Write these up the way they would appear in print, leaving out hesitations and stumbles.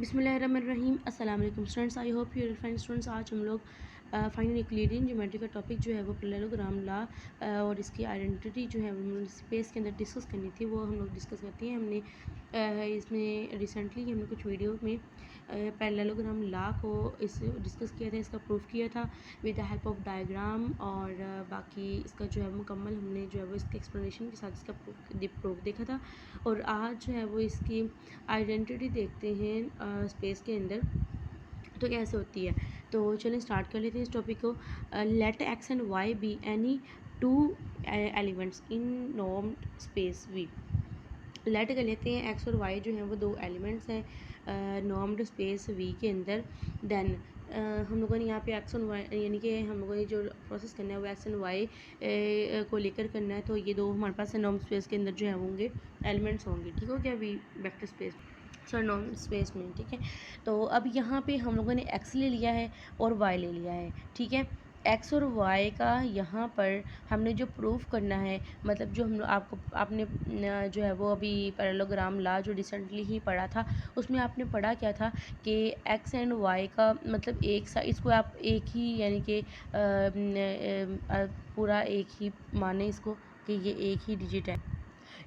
बिस्मिल्लाहिर्रहमानिर्रहीम। अस्सलाम वालेकुम students, I hope you are fine students. आज हम लोग फाइनल यूक्लिडियन ज्योमेट्री का टॉपिक जो है वो पैरेललोग्राम ला और इसकी आइडेंटिटी जो है वो स्पेस के अंदर डिस्कस करनी थी, वो हम लोग डिस्कस करते हैं। हमने इसमें रिसेंटली हमने कुछ वीडियो में पैरेललोग्राम ला को इस डिस्कस किया था, इसका प्रूफ किया था with the help of diagram, और बाकी इसका जो है मुकम्मल हमने जो है वो इसके एक्सप्लेनेशन के साथ इसका प्रूफ देखा था। और आज जो है वो इसकी आइडेंटिटी देखते हैं स्पेस के अंदर तो कैसे होती है। तो चलिए स्टार्ट कर लेते हैं इस टॉपिक को। Let X and Y be any two elements in normed space V. लेट कर लेते हैं एक्स और वाई जो हैं वो दो एलिमेंट्स हैं नॉर्म्ड स्पेस वी के अंदर। देन हम लोगों ने यहाँ पे एक्स और वाई यानी कि हम लोगों ने जो प्रोसेस करना है वो एक्स एंड वाई को लेकर करना है। तो ये दो हमारे पास नॉर्म स्पेस के अंदर जो है होंगे एलिमेंट्स होंगे, ठीक हो गया, V vector space sorry norm space में, ठीक है। तो अब यहाँ पे हम लोगों ने एक्स ले लिया है और वाई ले लिया है, ठीक है। एक्स और वाई का यहाँ पर हमने जो प्रूफ करना है, मतलब जो हम आपने जो है वो अभी पैरेललोग्राम ला जो रिसेंटली ही पढ़ा था, उसमें आपने पढ़ा क्या था कि एक्स एंड वाई का मतलब एक सा इसको आप एक ही यानी कि पूरा एक ही माने इसको कि ये एक ही डिजिट है।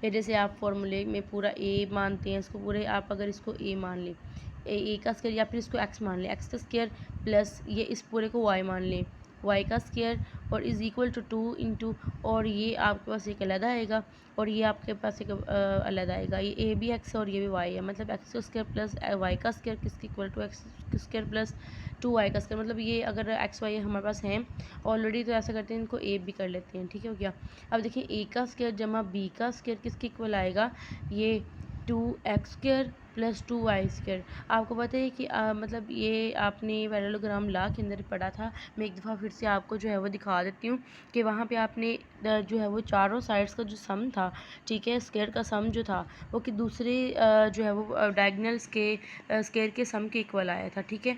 या जैसे आप फॉर्मूले में पूरा ए मानते हैं इसको, पूरे आप अगर इसको ए मान लें, ए का स्क्वायर, या फिर इसको एक्स मान लें, एक्स का स्क्वायर प्लस ये इस पूरे को वाई मान लें, वाई का स्क्वायर, और इज़ इक्वल टू 2 इंटू, और ये आपके पास एक अलग आएगा और ये आपके पास एक अलग आएगा। ये ए भी एक्स है और ये भी वाई है, मतलब एक्स का स्क्वायर प्लस वाई का स्क्वायर किसके equal to x square plus 2 y का स्क्वायर। मतलब ये अगर एक्स वाई हमारे पास हैं ऑलरेडी, तो ऐसा करते हैं इनको ए भी कर लेते हैं, ठीक है हो गया। अब देखिए ए का स्क्वायर जमा बी का स्क्वायर किसके इक्वल आएगा, ये 2x square plus 2y square. आपको पता है कि मतलब ये आपने पैरेललोग्राम ला के अंदर पढ़ा था। मैं एक दफ़ा फिर से आपको जो है वो दिखा देती हूँ कि वहाँ पे आपने जो है वो चारों साइड्स का जो सम था, ठीक है, स्क्वायर का सम जो था वो कि दूसरे जो है वो डायगोनल्स के स्क्वायर के सम के इक्वल आया था, ठीक है।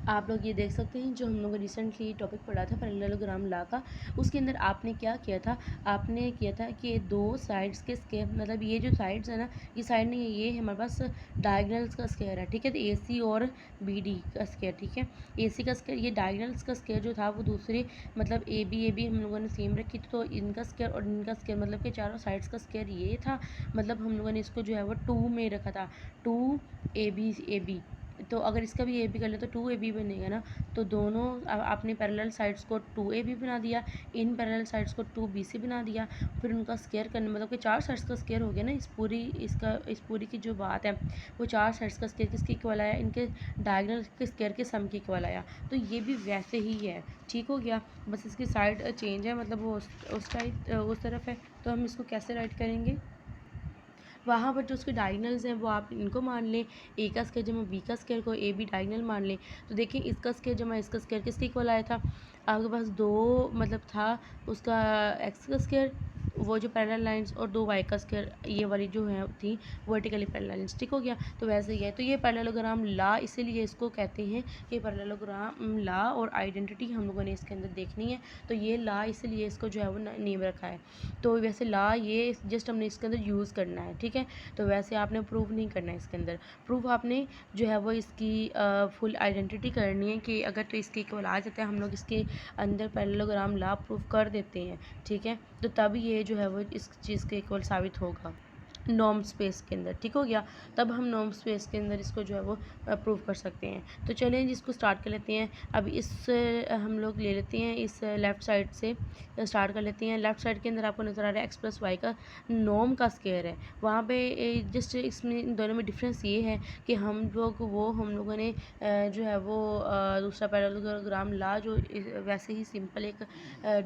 आप लोग ये देख सकते हैं जो हम लोगों ने रिसेंटली टॉपिक पढ़ा था पैरेललोग्राम ला का, उसके अंदर आपने क्या किया था, आपने किया था कि दो साइड्स के स्क्वायर, मतलब ये जो साइड्स है ना, ये साइड नहीं है, ये हमारे पास डायगोनल्स का स्क्वायर है, ठीक है। तो ए सी और बी डी का स्क्वायर, ठीक है, ए सी का स्क्वायर, ये डायगोनल्स का स्क्वायर जो था वो दूसरे मतलब ए बी हम लोगों ने सेम रखी थी, तो इनका स्क्वायर और इनका स्क्वायर मतलब कि चारों साइड्स का स्क्वायर ये था। मतलब हम लोगों ने इसको जो है वो 2 में रखा था, 2 ए बी। तो अगर इसका भी ए बी कर ले तो 2 ए बी बनेगा ना। तो दोनों आपने पैरेलल साइड्स को 2 ए बी बना दिया, इन पैरेलल साइड्स को 2 बी सी बना दिया, फिर उनका स्क्वायर करने मतलब कि 4 साइड्स का स्क्वायर हो गया ना। इस पूरी की जो बात है वो 4 साइड्स का स्क्वायर किसके इक्वल आया, इनके डायगोनल के स्क्वायर के सम के इक्वल आया। तो ये भी वैसे ही है, ठीक हो गया, बस इसकी साइड चेंज है, मतलब वो उस तरफ है। तो हम इसको कैसे राइट करेंगे, वहाँ पर जो उसके डायगोनल्स हैं वो आप इनको मान लें, ए का स्क्वायर जमा बी का स्क्वायर को ए बी डायगोनल मान लें। तो देखिए इसका स्क्वायर जमा इसका स्क्वायर किसके इक्वल आया था, आपके पास दो मतलब था उसका एक्स का स्क्वायर, वो जो पैरेलल लाइंस, और 2 वाई का स्क्वायर, ये वाली जो है थी वर्टिकली पैरेलल लाइंस, ठीक हो गया। तो वैसे ही है, तो ये पैरेललोग्राम ला इसीलिए इसको कहते हैं कि पैरेललोग्राम ला, और आइडेंटिटी हम लोगों ने इसके अंदर देखनी है। तो ये ला इसलिए इसको जो है वो नेम रखा है। तो वैसे ला ये जस्ट हमने इसके अंदर यूज़ करना है, ठीक है। तो वैसे आपने प्रूफ नहीं करना है इसके अंदर, प्रूफ आपने जो है वो इसकी फुल आइडेंटिटी करनी है कि अगर तो इसके इक्वल आ जाता है, हम लोग इसके अंदर पैरेललोग्राम ला प्रूफ कर देते हैं, ठीक है। तो तब ये जो है वो इस चीज़ के इक्वल साबित होगा नॉर्म स्पेस के अंदर, ठीक हो गया। तब हम नॉर्म स्पेस के अंदर इसको जो है वो प्रूव कर सकते हैं। तो चलें इसको स्टार्ट कर लेते हैं। अब इस हम लोग ले लेते हैं इस लेफ़्ट साइड से स्टार्ट कर लेते हैं। लेफ़्ट साइड के अंदर आपको नज़र आ रहा है एक्स प्लस वाई का नॉर्म का स्क्वायर है। वहाँ पे जस्ट इसमें इन दोनों में डिफरेंस ये है कि हम लोगों ने जो है वो दूसरा पैरेललोग्राम ला जो वैसे ही सिंपल एक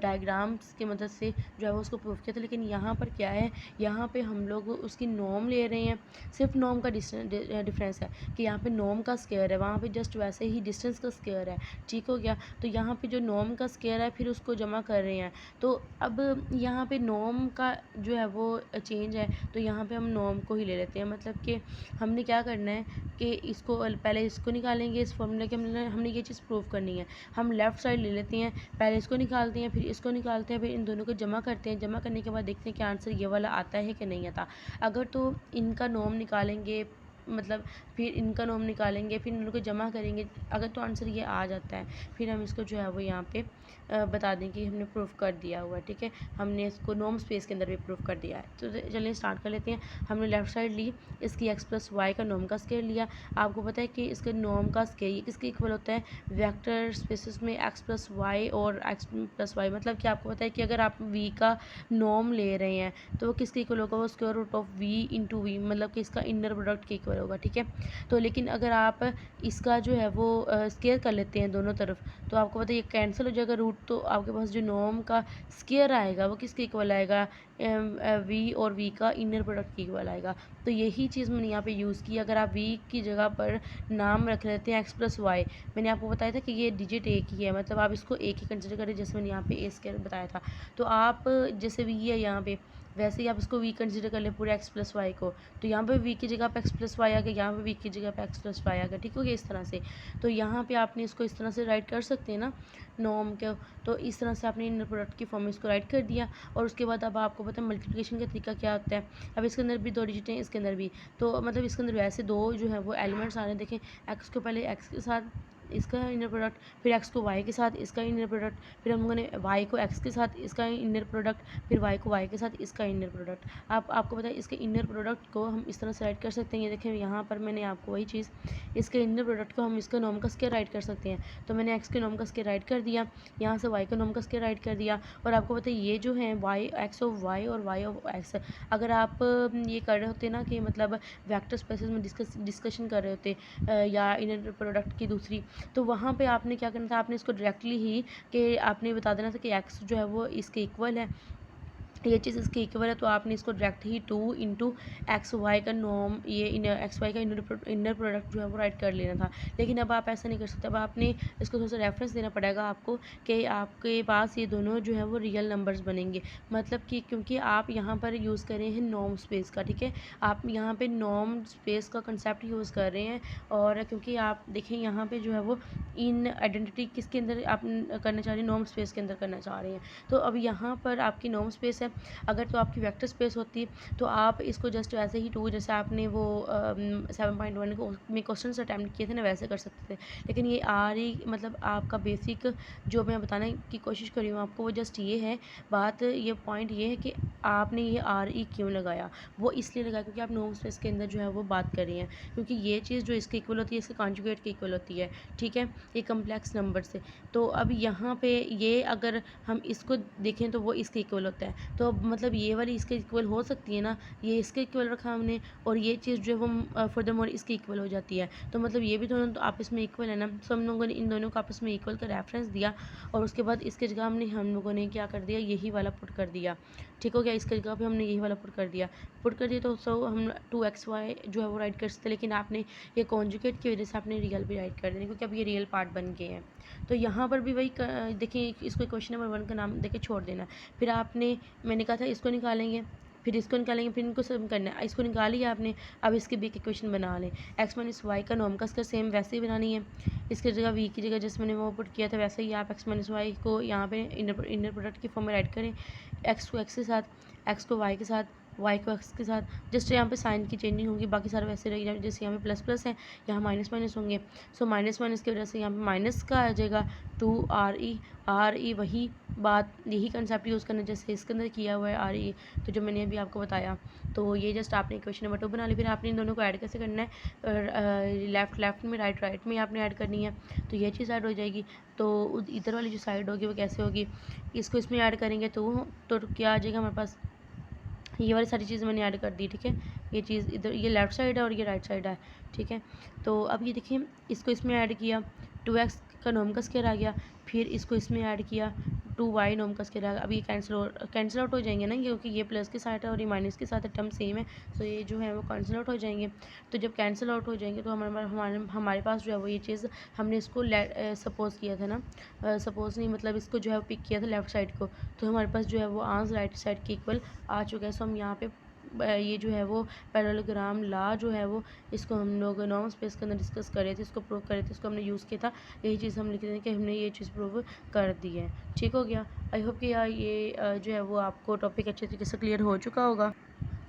डायग्राम्स की मदद से जो है वो उसको प्रूव किया था। लेकिन यहाँ पर क्या है, यहाँ पे हम लोग उसकी नॉर्म ले रहे हैं, सिर्फ नॉर्म का डिफरेंस है कि यहाँ पे नॉर्म का स्क्वायर है, वहाँ पे जस्ट वैसे ही डिस्टेंस का स्क्वायर है, ठीक हो गया। तो यहाँ पे जो नॉर्म का स्क्वायर है फिर उसको जमा कर रहे हैं। तो अब यहाँ पे नॉर्म का जो है वो चेंज है, तो यहाँ पे हम नॉर्म को ही ले लेते हैं। मतलब कि हमने क्या करना है कि इसको पहले इसको निकालेंगे, इस फॉर्मूले के हमने ये चीज़ प्रूव करनी है। हम लेफ़्ट साइड ले लेते हैं, पहले इसको निकालते हैं, फिर इसको निकालते हैं, फिर इन दोनों को जमा करते हैं। जमा करने के बाद देखते हैं कि आंसर ये वाला आता है कि नहीं आता। अगर तो इनका नॉर्म निकालेंगे मतलब फिर इनका नॉर्म निकालेंगे, फिर इन लोगों को जमा करेंगे। अगर तो आंसर ये आ जाता है फिर हम इसको जो है वो यहाँ पे बता दें कि हमने प्रूफ कर दिया हुआ है, ठीक है, हमने इसको नॉर्म स्पेस के अंदर भी प्रूफ कर दिया है। तो चलिए स्टार्ट कर लेते हैं। हमने लेफ्ट साइड ली, इसकी x प्लस वाई का नॉर्म का स्केयर लिया। आपको पता है कि इसके नॉर्म का स्केयर ये किसके इक्वल होता है, वेक्टर स्पेसिस में x प्लस वाई और x प्लस वाई, मतलब कि आपको पता है कि अगर आप v का नॉर्म ले रहे हैं तो वो किसके इक्वल होगा, वो square root of v into v, मतलब कि इसका इनर प्रोडक्ट के इक्वल होगा, ठीक है। तो लेकिन अगर आप इसका जो है वो स्केयर कर लेते हैं दोनों तरफ तो आपको पता है ये कैंसिल हो जाएगा रूट, तो आपके पास जो नॉर्म का स्केयर आएगा वो किसके इक्वल आएगा, v और v का इनर प्रोडक्ट के इक्वल आएगा। तो यही चीज़ मैंने यहाँ पे यूज़ की। अगर आप v की जगह पर नाम रख लेते हैं x प्लस वाई, मैंने आपको बताया था कि ये डिजिट एक ही है, मतलब आप इसको एक ही कंसिडर करें, जैसे मैंने यहाँ पे ए स्केयर बताया था। तो आप जैसे v है यहाँ पे वैसे ही आप इसको v कंसिडर कर ले पूरे x प्लस वाई को, तो यहाँ पे v की जगह पे x प्लस वाई आ गया, यहाँ पे v की जगह पे x प्लस वाई आ गया, ठीक हो गया इस तरह से। तो यहाँ पे आपने इसको इस तरह से राइट कर सकते हैं ना नॉर्म के, तो इस तरह से आपने इनर प्रोडक्ट की फॉर्म में इसको राइट कर दिया। और उसके बाद अब आपको पता है मल्टीप्लिकेशन का तरीका क्या होता है। अब इसके अंदर भी दो डिजिट हैं, इसके अंदर भी, तो मतलब इसके अंदर वैसे दो जो है वो एलिमेंट्स आ रहे हैं। देखें x को पहले x के साथ इसका इनर प्रोडक्ट, फिर x को y के साथ इसका इनर प्रोडक्ट, फिर हम लोगों ने y को x के साथ इसका इनर प्रोडक्ट, फिर y को y के साथ इसका इनर प्रोडक्ट। आपको पता है इसके इनर प्रोडक्ट को हम इस तरह से राइट कर सकते हैं। ये देखें यहाँ पर मैंने आपको वही चीज़, इसके इनर प्रोडक्ट को हम इसका नॉर्म का स्क्वायर राइट कर सकते हैं। तो मैंने x के नॉर्म का स्क्वायर राइट कर दिया, यहाँ से y का नॉर्म का स्क्वायर राइट कर दिया। और आपको पता है ये जो है x ऑफ y और y ऑफ x, अगर आप ये कर रहे होते ना कि मतलब वेक्टर स्पेसेस में डिस्कशन कर रहे होते या इनर प्रोडक्ट की दूसरी, तो वहाँ पे आपने क्या करना था, आपने इसको डायरेक्टली ही कि आपने बता देना था कि x जो है वो इसके इक्वल है, ये चीज़ इसके इक्वल है, तो आपने इसको डायरेक्ट ही 2 इंटू एक्स वाई का नॉर्म, ये एक्स वाई का इनर प्रोडक्ट जो है वो राइट कर लेना था। लेकिन अब आप ऐसा नहीं कर सकते, अब आपने इसको थोड़ा सा रेफरेंस देना पड़ेगा आपको कि आपके पास ये दोनों जो है वो रियल नंबर्स बनेंगे, मतलब कि क्योंकि आप यहाँ पर यूज़ कर रहे हैं नॉर्म स्पेस का, ठीक है, आप यहाँ पे नॉर्म स्पेस का कंसेप्ट यूज़ कर रहे हैं। और क्योंकि आप देखें यहाँ पे जो है वो इन आइडेंटिटी किसके अंदर आप करना चाह रहे हैं, नॉर्म स्पेस के अंदर करना चाह रहे हैं। तो अब यहाँ पर आपकी नॉर्म स्पेस है, अगर तो आपकी वेक्टर स्पेस होती तो आप इसको जस्ट वैसे ही 2 जैसे आपने वो 7.1 में क्वेश्चन अटैम्प्ट किए थे ना वैसे कर सकते थे। लेकिन ये मतलब आपका बेसिक जो मैं बताने की कोशिश कर रही हूँ आपको, वो जस्ट ये है बात, ये पॉइंट ये है कि आपने ये क्यों लगाया, वो इसलिए लगाया क्योंकि आप नॉर्म स्पेस के अंदर जो है वो बात कर रही हैं, क्योंकि ये चीज़ जो इसके इक्वल होती है इसके कॉन्जुगेट के इक्वल होती है, ठीक है, ये कम्प्लेक्स नंबर से। तो अब यहाँ पे ये अगर हम इसको देखें तो वो इसके इक्वल होता है, तो मतलब ये वाली इसके इक्वल हो सकती है ना, ये इसके इक्वल रखा हमने, और ये चीज़ जो है वो फर्दरमोर इसके इक्वल हो जाती है, तो मतलब ये भी दोनों तो आपस में इक्वल है ना। तो हम लोगों ने इन दोनों को आपस में इक्वल का रेफरेंस दिया, और उसके बाद इसके जगह हम लोगों ने क्या कर दिया, यही वाला पुट कर दिया, ठीक हो गया, इसके जगह पे हमने यही वाला पुट कर दिया तो हम 2xy जो है वो राइट कर सकते, लेकिन आपने ये कॉन्जुगेट की वजह से आपने रियल भी राइट कर देना, क्योंकि अब ये रियल पार्ट बन गए हैं। तो यहाँ पर भी वही देखिए, इसको क्वेश्चन नंबर 1 का नाम देके छोड़ देना। फिर आपने, मैंने कहा था इसको निकालेंगे, फिर इसको निकालेंगे, फिर इनको सम करना है, इसको निकाल लिया आपने। अब इसके बी की इक्वेशन बना लें, x माइनस वाई का नॉर्म का इसका सेम वैसे ही बनानी है, इसकी जगह v की जगह जैसे मैंने वो पुट किया था वैसे ही आप x माइनस वाई को यहाँ पे इनर प्रोडक्ट की फॉर्म में राइट करें, x को x के साथ, x को y के साथ, y को x के साथ, जस्ट यहाँ पे साइन की चेंजिंग होगी, बाकी सारे वैसे रह जाए, जैसे यहाँ पे प्लस प्लस है यहाँ माइनस माइनस होंगे, सो माइनस माइनस की वजह से यहाँ पे माइनस का आ जाएगा 2 वही बात, यही कंसेप्ट यूज़ करना जैसे इसके अंदर किया हुआ है RE, तो जो मैंने अभी आपको बताया। तो ये जस्ट आपने इक्वेशन नंबर 2 बना ली। फिर आपने इन दोनों को ऐड कैसे करना है, लेफ्ट में, राइट में आपने ऐड करनी है, तो ये चीज़ ऐड हो जाएगी। तो इधर वाली जो साइड होगी वो कैसे होगी, इसको इसमें ऐड करेंगे तो क्या आ जाएगा हमारे पास, ये वाली सारी चीज़ मैंने ऐड कर दी, ठीक है, ये चीज़ इधर, ये लेफ़्ट साइड है और ये राइट साइड है, ठीक है। तो अब ये देखिए, इसको इसमें ऐड किया, 2x का नॉर्म का स्क्वायर आ गया, फिर इसको इसमें ऐड किया, 2y नॉर्म का स्क्वायर आ गया। अब ये कैंसिल आउट हो जाएंगे ना, क्योंकि ये प्लस के साथ है और ये माइनस के साथ है, टर्म सेम है, तो ये जो है वो कैंसिल आउट हो जाएंगे। तो जब कैंसिल आउट हो जाएंगे तो हमारे पास जो है वो ये चीज़, हमने इसको सपोज़ किया था ना, सपोज़ नहीं, मतलब इसको जो है पिक किया था लेफ़्ट साइड को, तो हमारे पास जो है वो आंसर राइट साइड के इक्वल आ चुका है। सो हम यहाँ पे ये जो है वो पैरेललोग्राम लॉ जो है वो, इसको हम लोग नॉर्म स्पेस के अंदर डिस्कस कर रहे थे, इसको प्रूव कर रहे थे, इसको हमने यूज़ किया था, यही चीज़ हम लिख रहे थे कि हमने ये चीज़ प्रूव कर दी है, ठीक हो गया। आई होप कि यार ये जो है वो आपको टॉपिक अच्छे तरीके से क्लियर हो चुका होगा।